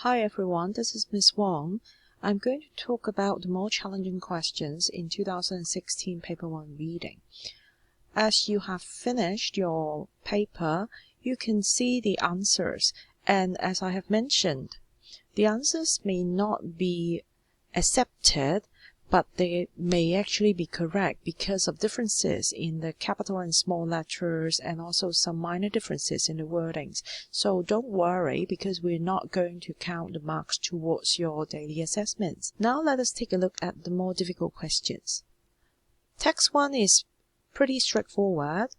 Hi everyone, this is Miss Wong. I'm going to talk about the more challenging questions in 2016 Paper 1 reading. As you have finished your paper, you can see the answers, and as I have mentioned, the answers may not be accepted, but they may actually be correct because of differences in the capital and small letters and also some minor differences in the wordings. So don't worry because we're not going to count the marks towards your daily assessments. Now let us take a look at the more difficult questions. Text 1 is pretty straightforward,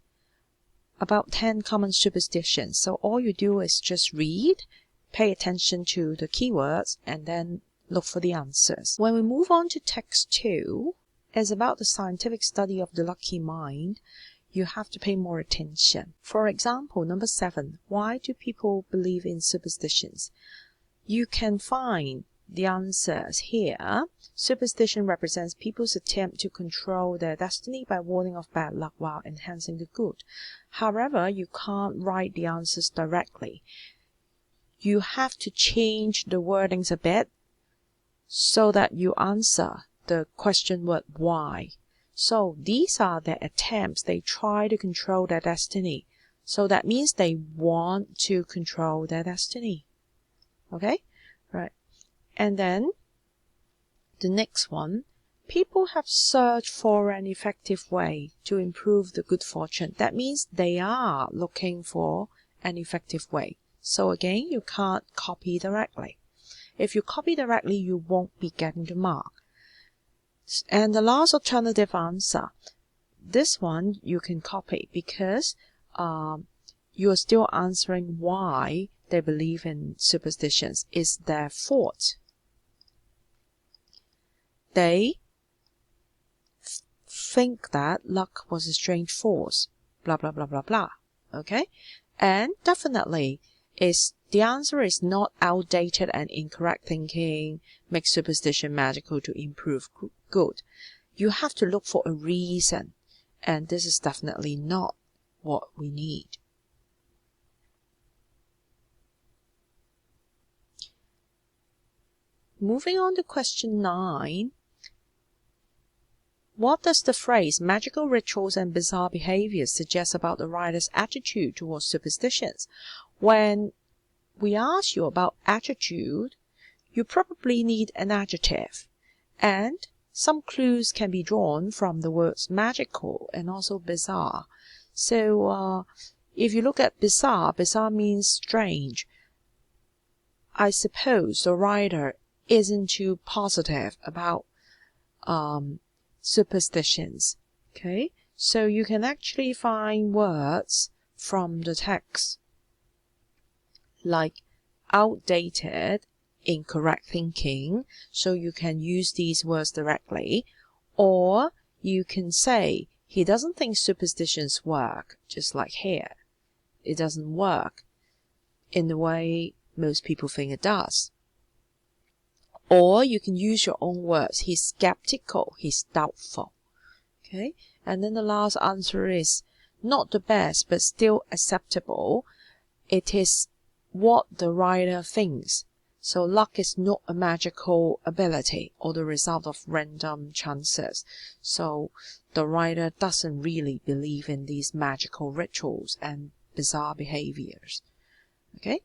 about 10 common superstitions. So all you do is just read, pay attention to the keywords, and then look for the answers. When we move on to text 2, it's about the scientific study of the lucky mind. You have to pay more attention. For example, number 7, why do people believe in superstitions? You can find the answers here. Superstition represents people's attempt to control their destiny by warding off bad luck while enhancing the good. However, you can't write the answers directly. You have to change the wordings a bit so that you answer the question word why. So these are their attempts. They try to control their destiny. So that means they want to control their destiny. Okay? Right. And then the next one, people have searched for an effective way to improve the good fortune. That means they are looking for an effective way. So again, you can't copy directly. If you copy directly, you won't be getting the mark. And the last alternative answer, this one you can copy because you are still answering why they believe in superstitions. It's their fault. They think that luck was a strange force, blah, blah, blah, blah, blah. Okay? And definitely, the answer is not outdated and incorrect thinking makes superstition magical to improve good. You have to look for a reason, and this is definitely not what we need. Moving on to question 9. What does the phrase magical rituals and bizarre behaviors suggest about the writer's attitude towards superstitions? When we ask you about attitude, you probably need an adjective, and some clues can be drawn from the words magical and also bizarre. So if you look at bizarre, bizarre means strange. I suppose the writer isn't too positive about superstitions. Okay, so you can actually find words from the text like outdated, incorrect thinking, so you can use these words directly, or you can say he doesn't think superstitions work, just like here. It doesn't work in the way most people think it does. Or you can use your own words. He's skeptical, he's doubtful. Okay, and then the last answer is not the best, but still acceptable. It is what the writer thinks. So luck is not a magical ability or the result of random chances. So the writer doesn't really believe in these magical rituals and bizarre behaviors. Okay?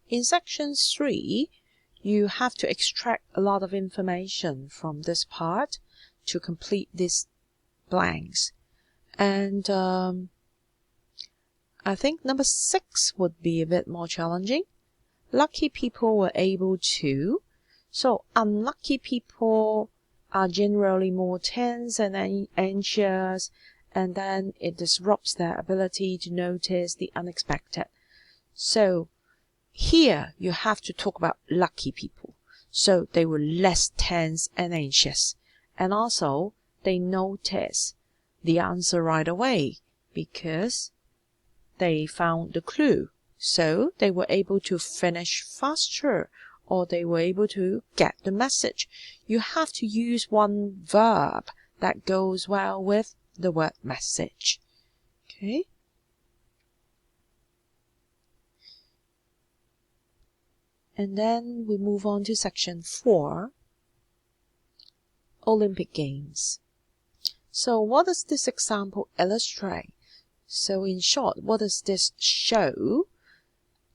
In section 3, you have to extract a lot of information from this part to complete these blanks. And I think number 6 would be a bit more challenging. Lucky people were able to. So unlucky people are generally more tense and anxious, and then it disrupts their ability to notice the unexpected. So here you have to talk about lucky people. So they were less tense and anxious. And also they notice the answer right away because they found the clue. So they were able to finish faster, or they were able to get the message. You have to use one verb that goes well with the word message. Okay. And then we move on to section 4, Olympic Games. So what does this example illustrate? So in short, what does this show?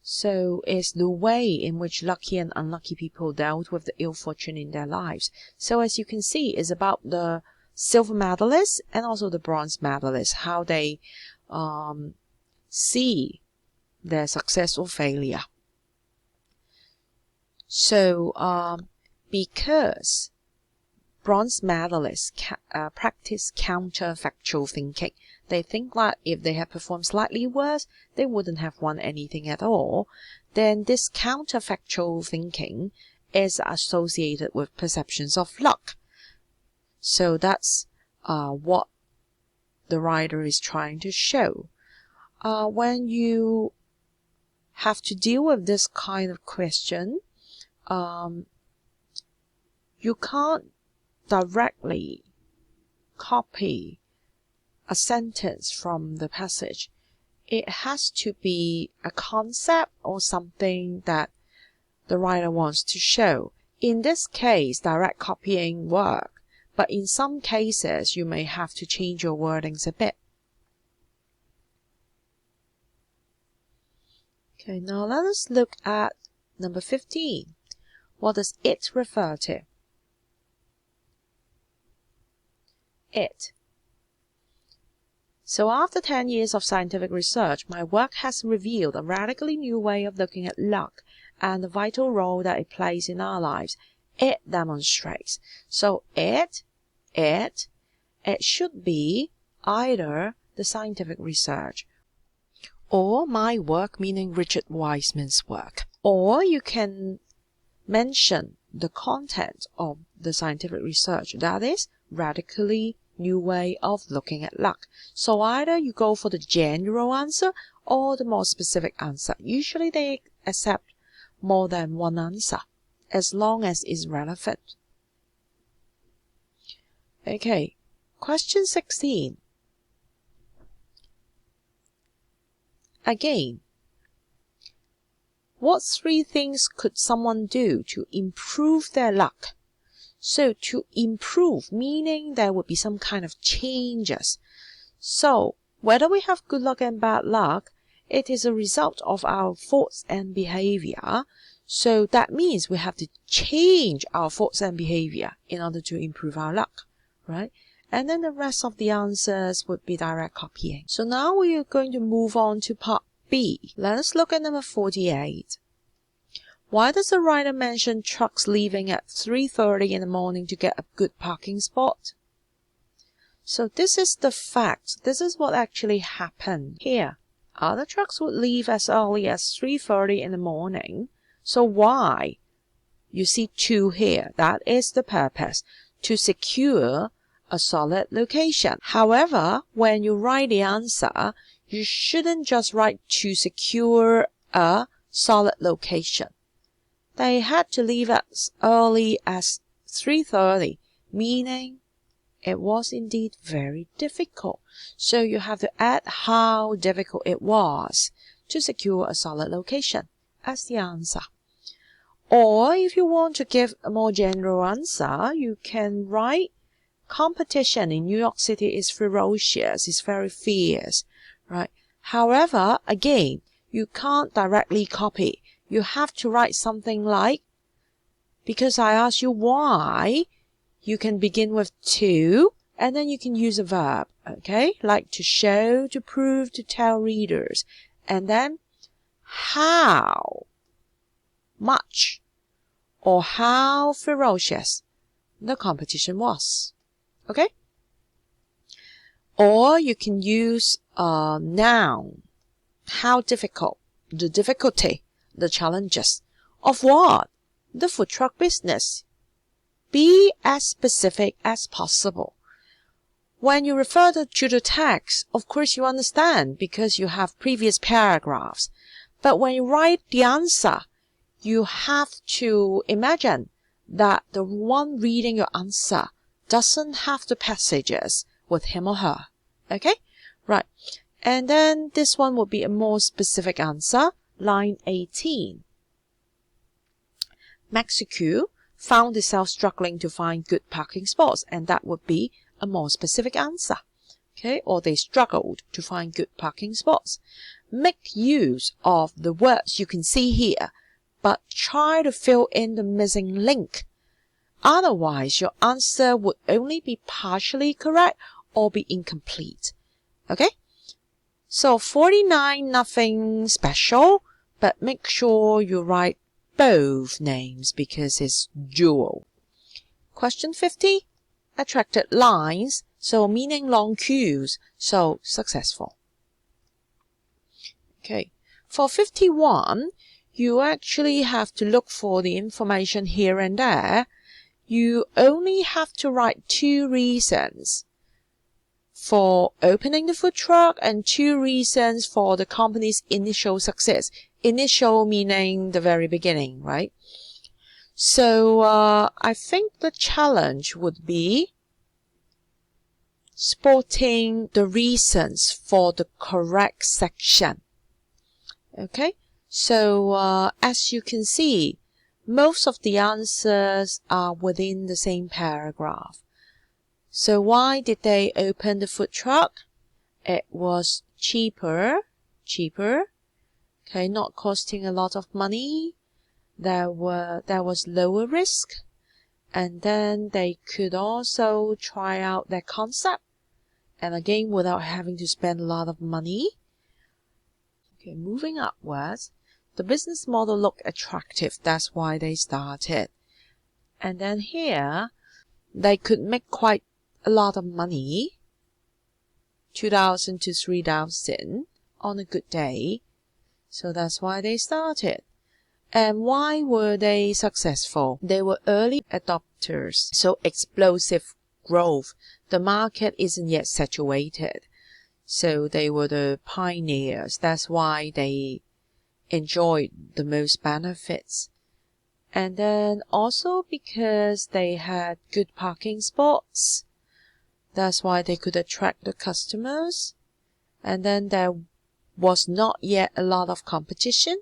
So it's the way in which lucky and unlucky people dealt with the ill fortune in their lives. So as you can see, it's about the silver medalists and also the bronze medalists, how they see their success or failure. So because bronze medalists practice counterfactual thinking, they think that if they had performed slightly worse, they wouldn't have won anything at all. Then this counterfactual thinking is associated with perceptions of luck. So that's what the writer is trying to show. When you have to deal with this kind of question, you can't directly copy a sentence from the passage. It has to be a concept or something that the writer wants to show. In this case, direct copying works, but in some cases, you may have to change your wordings a bit. Okay, now let us look at number 15. What does it refer to? It. So after 10 years of scientific research, my work has revealed a radically new way of looking at luck and the vital role that it plays in our lives. It demonstrates. So it should be either the scientific research or my work, meaning Richard Wiseman's work. Or you can mention the content of the scientific research, that is, radically new way of looking at luck. So either you go for the general answer or the more specific answer. Usually they accept more than one answer, as long as it's relevant. Okay, question 16. Again, what 3 things could someone do to improve their luck? So to improve, meaning there would be some kind of changes. So whether we have good luck and bad luck, it is a result of our thoughts and behavior. So that means we have to change our thoughts and behavior in order to improve our luck, right? And then the rest of the answers would be direct copying. So now we are going to move on to part B. Let us look at number 48. Why does the writer mention trucks leaving at 3:30 in the morning to get a good parking spot? So this is the fact. This is what actually happened here. Other trucks would leave as early as 3:30 in the morning. So why? You see 2 here. That is the purpose, to secure a solid location. However, when you write the answer, you shouldn't just write to secure a solid location. They had to leave as early as 3:30, meaning it was indeed very difficult. So you have to add how difficult it was to secure a solid location as the answer. Or if you want to give a more general answer, you can write competition in New York City is ferocious, is very fierce, right? However, again, you can't directly copy. You have to write something like, because I asked you why, you can begin with to, and then you can use a verb, okay? Like to show, to prove, to tell readers. And then how much or how ferocious the competition was, okay? Or you can use a noun. How difficult, the difficulty, the challenges. Of what? The food truck business. Be as specific as possible. When you refer to the text, of course you understand because you have previous paragraphs. But when you write the answer, you have to imagine that the one reading your answer doesn't have the passages with him or her. Okay, right. And then this one would be a more specific answer. Line 18. Mexico found itself struggling to find good parking spots, and that would be a more specific answer. Okay, or they struggled to find good parking spots. Make use of the words you can see here, but try to fill in the missing link. Otherwise, your answer would only be partially correct or be incomplete. Okay? So 49, nothing special, but make sure you write both names because it's dual. Question 50. Attracted lines, so meaning long queues, so successful. Okay. For 51, you actually have to look for the information here and there. You only have to write 2 reasons for opening the food truck and 2 reasons for the company's initial success. Initial meaning the very beginning, right? So I think the challenge would be spotting the reasons for the correct section. Okay, so as you can see, most of the answers are within the same paragraph. So why did they open the food truck? It was cheaper. Okay, not costing a lot of money. There was lower risk. And then they could also try out their concept. And again, without having to spend a lot of money. Okay, moving upwards. The business model looked attractive. That's why they started. And then here, they could make quite a lot of money. 2,000 to 3,000 on a good day. So that's why they started. And why were they successful? They were early adopters. So explosive growth. The market isn't yet saturated. So they were the pioneers. That's why they enjoyed the most benefits. And then also because they had good parking spots. That's why they could attract the customers. And then there was not yet a lot of competition.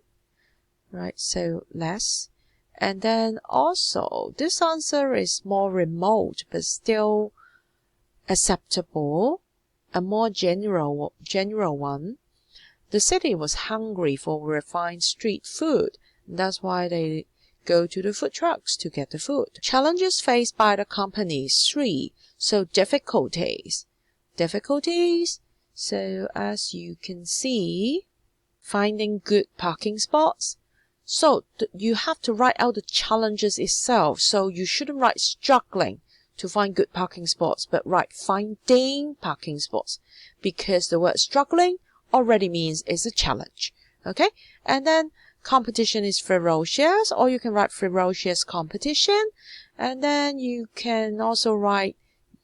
Right, so less. And then also, this answer is more remote, but still acceptable. A more general one. The city was hungry for refined street food. That's why they go to the food trucks to get the food. Challenges faced by the company, 3. So difficulties. So as you can see, finding good parking spots. So you have to write out the challenges itself. So you shouldn't write struggling to find good parking spots, but write finding parking spots, because the word struggling already means it's a challenge. Okay? And then competition is ferocious, or you can write ferocious competition. And then you can also write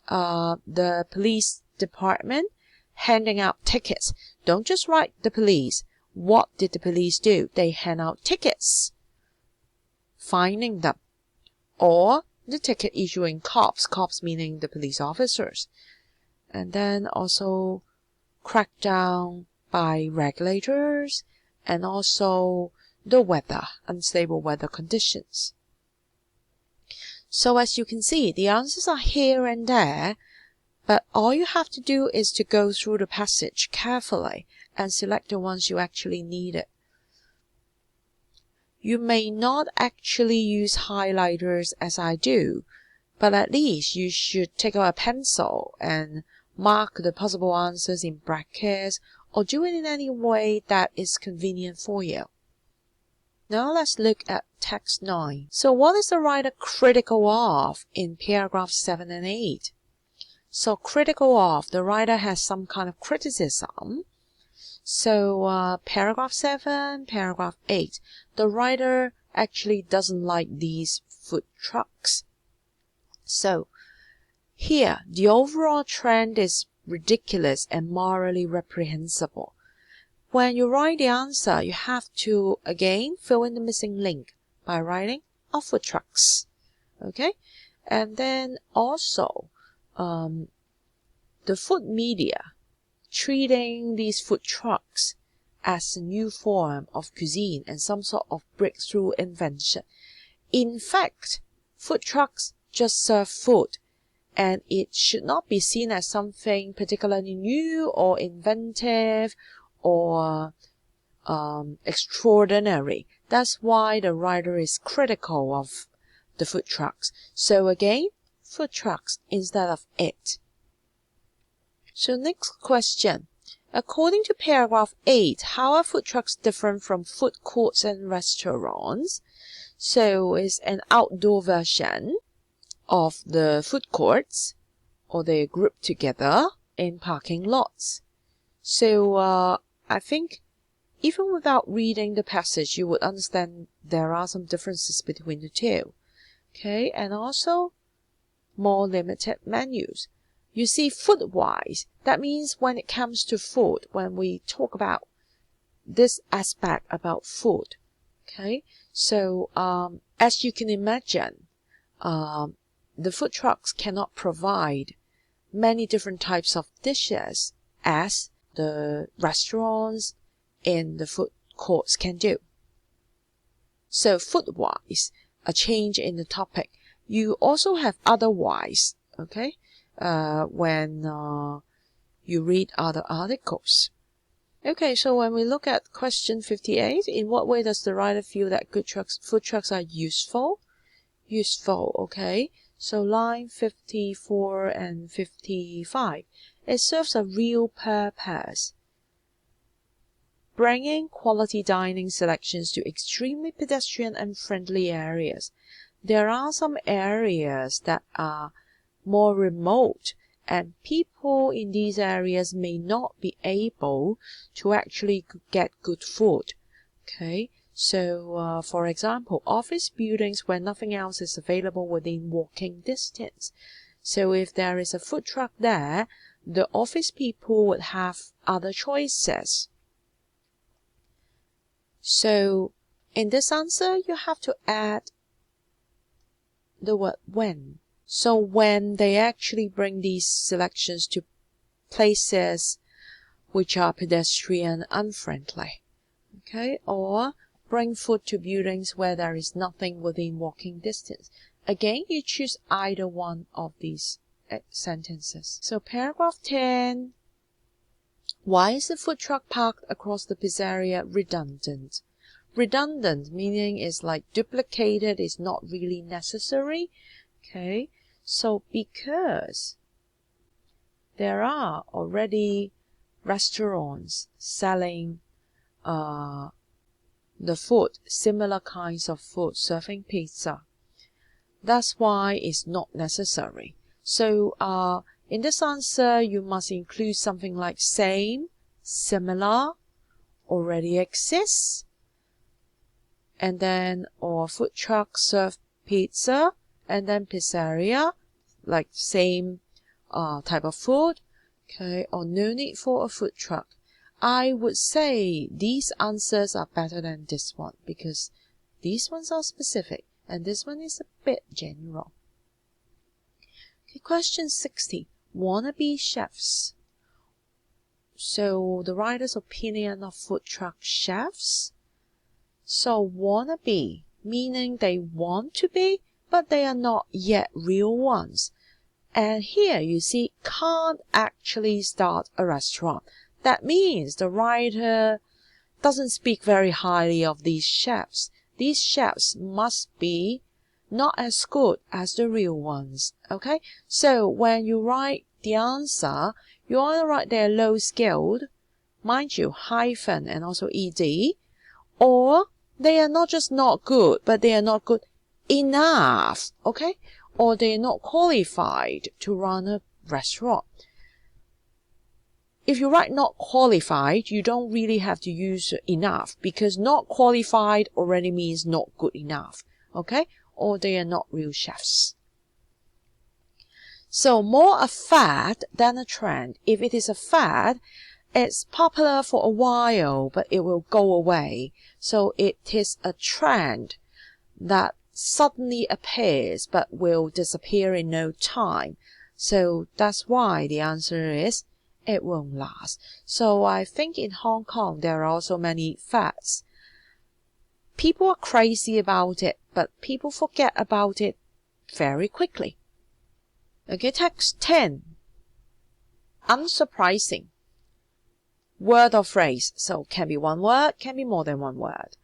the police department handing out tickets. Don't just write the police. What did the police do? They hand out tickets, finding them. Or the ticket issuing cops meaning the police officers. And then also crackdown by regulators, and also the weather, unstable weather conditions. So as you can see, the answers are here and there, but all you have to do is to go through the passage carefully and select the ones you actually needed. You may not actually use highlighters as I do, but at least you should take out a pencil and mark the possible answers in brackets, or do it in any way that is convenient for you. Now let's look at text 9. So what is the writer critical of in paragraph 7 and 8? So critical of, the writer has some kind of criticism. So paragraph 7, paragraph 8, the writer actually doesn't like these food trucks. So here, the overall trend is ridiculous and morally reprehensible. When you write the answer, you have to, again, fill in the missing link by writing of food trucks. Okay? And then also, the food media treating these food trucks as a new form of cuisine and some sort of breakthrough invention. In fact, food trucks just serve food, and it should not be seen as something particularly new or inventive or extraordinary. That's why the writer is critical of the food trucks. So again, food trucks instead of it. So next question. According to paragraph 8, how are food trucks different from food courts and restaurants? So it's an outdoor version of the food courts, or they're grouped together in parking lots. So I think even without reading the passage, you would understand there are some differences between the two. Okay, and also more limited menus. You see, food-wise, that means when it comes to food, when we talk about this aspect about food, okay, so as you can imagine, the food trucks cannot provide many different types of dishes as the restaurants in the food courts can do. So food-wise, a change in the topic. You also have otherwise, okay, when you read other articles. Okay, so when we look at question 58, in what way does the writer feel that food trucks are useful? Useful, okay. So line 54 and 55. It serves a real purpose, bringing quality dining selections to extremely pedestrian and friendly areas. There are some areas that are more remote, and people in these areas may not be able to actually get good food. Okay, so for example, office buildings where nothing else is available within walking distance. So if there is a food truck there, the office people would have other choices. So in this answer, you have to add the word when. So when they actually bring these selections to places which are pedestrian unfriendly, okay, or bring food to buildings where there is nothing within walking distance. Again, you choose either one of these sentences. So paragraph 10. Why is the food truck parked across the pizzeria redundant? Redundant meaning is like duplicated, is not really necessary. Okay, so because there are already restaurants selling the food, similar kinds of food, serving pizza, that's why it's not necessary. So in this answer, you must include something like same, similar, already exists, and then or food truck serve pizza, and then pizzeria, like same type of food, okay, or no need for a food truck. I would say these answers are better than this one because these ones are specific and this one is a bit general. Okay, question 60. Wannabe chefs. So the writer's opinion of food truck chefs. So wannabe, meaning they want to be, but they are not yet real ones. And here you see, can't actually start a restaurant. That means the writer doesn't speak very highly of these chefs. These chefs must be not as good as the real ones. Okay, so when you write the answer, you either write they're low skilled, mind you, hyphen and also ed, or they are not just not good, but they are not good enough. Okay, or they are not qualified to run a restaurant. If you write not qualified, you don't really have to use enough because not qualified already means not good enough. Okay, or they are not real chefs. So more a fad than a trend. If it is a fad, it's popular for a while, but it will go away. So it is a trend that suddenly appears but will disappear in no time. So that's why the answer is it won't last. So I think in Hong Kong there are also many fads. People are crazy about it, but people forget about it very quickly. Okay, text 10. Unsurprising. Word or phrase. So can be one word, can be more than one word.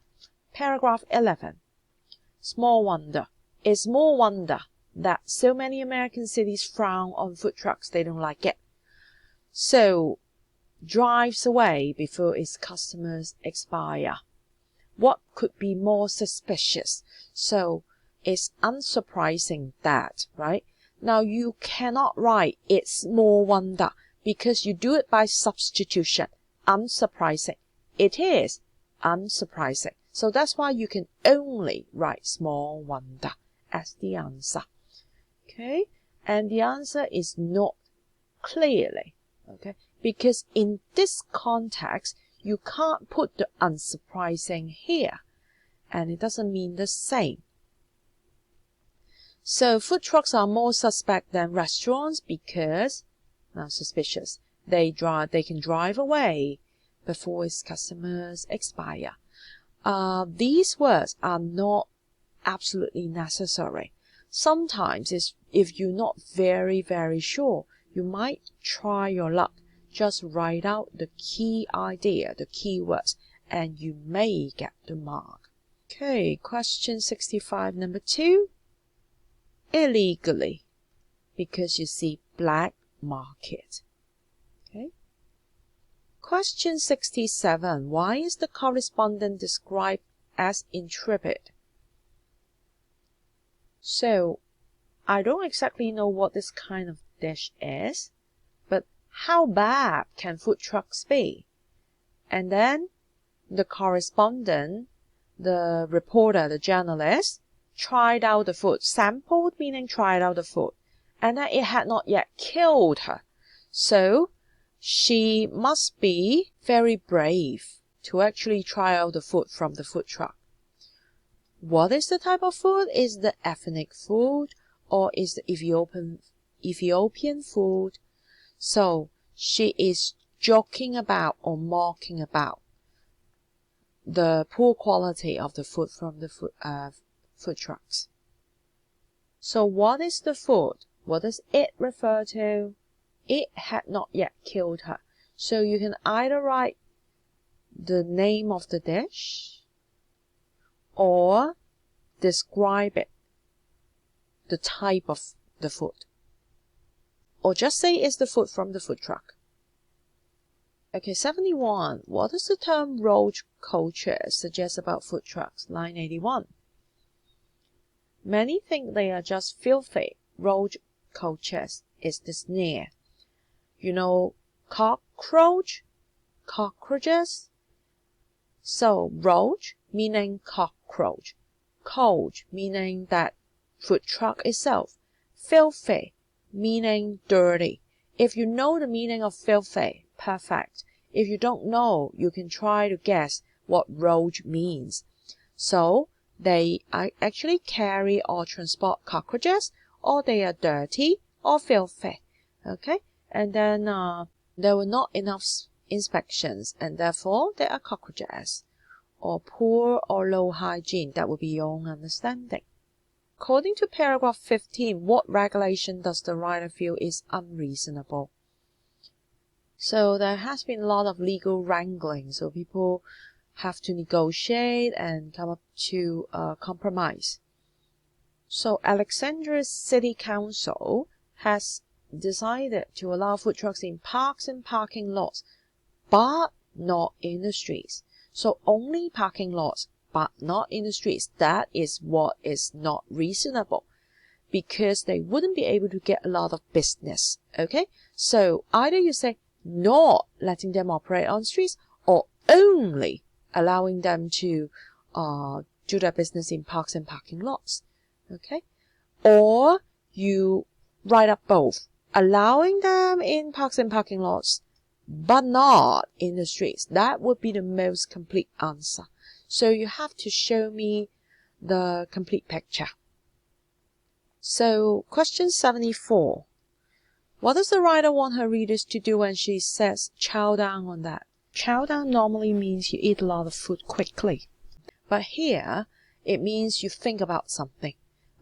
Paragraph 11. Small wonder. It's more wonder that so many American cities frown on food trucks. They don't like it. So drives away before its customers expire. What could be more suspicious? So it's unsurprising that, right? Now you cannot write it's more wonder because you do it by substitution. Unsurprising. It is unsurprising. So that's why you can only write small wonder as the answer. Okay? And the answer is not clearly. Okay? Because in this context, you can't put the unsurprising here. And it doesn't mean the same. So food trucks are more suspect than restaurants because, now suspicious, they can drive away before its customers expire. These words are not absolutely necessary. Sometimes if you're not very, very sure, you might try your luck. Just write out the key idea, the key words, and you may get the mark. Okay, question 65, number 2. Illegally, because you see black market. Okay. Question 67. Why is the correspondent described as intrepid? So, I don't exactly know what this kind of dish is, but how bad can food trucks be? And then the correspondent, the reporter, the journalist, tried out the food. Sampled meaning tried out the food. And then it had not yet killed her. So she must be very brave to actually try out the food from the food truck. What is the type of food? Is the ethnic food or is the Ethiopian food? So she is joking about or mocking about the poor quality of the food from the food trucks. So what is the food? What does it refer to? It had not yet killed her. So you can either write the name of the dish or describe it, the type of the food. Or just say it's the food from the food truck. Okay, 71. What does the term roach culture suggest about food trucks? Line 81. Many think they are just filthy. Roach cultures is the sneer. You know, cockroaches? So, roach meaning cockroach. Coach meaning that food truck itself. Filthy meaning dirty. If you know the meaning of filthy, perfect. If you don't know, you can try to guess what roach means. So, they actually carry or transport cockroaches, or they are dirty or filthy. Okay? And then there were not enough inspections, and therefore there are cockroaches. Or poor or low hygiene. That would be your own understanding. According to paragraph 15, what regulation does the writer feel is unreasonable? So there has been a lot of legal wrangling. So people have to negotiate and come up to a compromise. So Alexandria's City Council has decided to allow food trucks in parks and parking lots, but not in the streets. So only parking lots, but not in the streets. That is what is not reasonable, because they wouldn't be able to get a lot of business. Okay? So either you say not letting them operate on streets, or only allowing them to do their business in parks and parking lots. Okay? Or you write up both, allowing them in parks and parking lots, but not in the streets. That would be the most complete answer. So you have to show me the complete picture. So question 74. What does the writer want her readers to do when she says chow down on that? Chow down normally means you eat a lot of food quickly. But here, it means you think about something.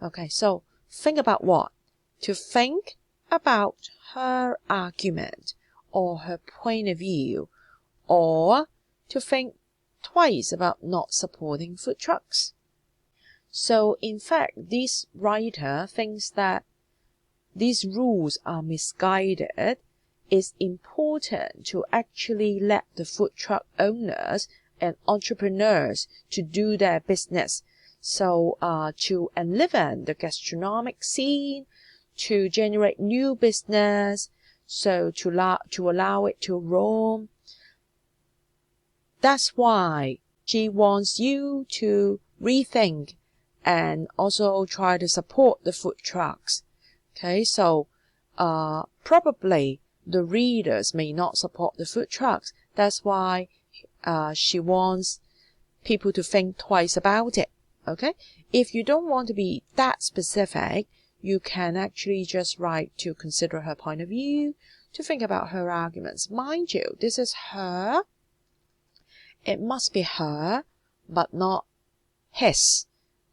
Okay, so think about what? To think about her argument or her point of view, or to think twice about not supporting food trucks. So in fact, this writer thinks that these rules are misguided. It's important to actually let the food truck owners and entrepreneurs to do their business. So to enliven the gastronomic scene, to generate new business, so to allow it to roam. That's why she wants you to rethink and also try to support the food trucks. Okay, so probably the readers may not support the food trucks. That's why she wants people to think twice about it. Okay, if you don't want to be that specific, you can actually just write to consider her point of view, to think about her arguments. Mind you, this is her. It must be her, but not his.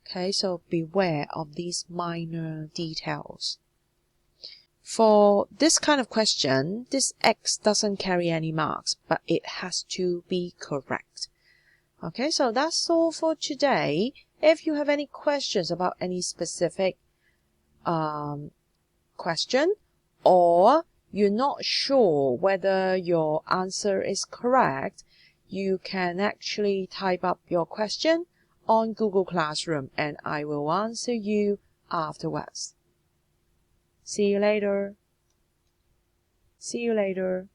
Okay, so beware of these minor details. For this kind of question, this X doesn't carry any marks, but it has to be correct. Okay, so that's all for today. If you have any questions about any specific question, or you're not sure whether your answer is correct, you can actually type up your question on Google Classroom and I will answer you afterwards. See you later. See you later.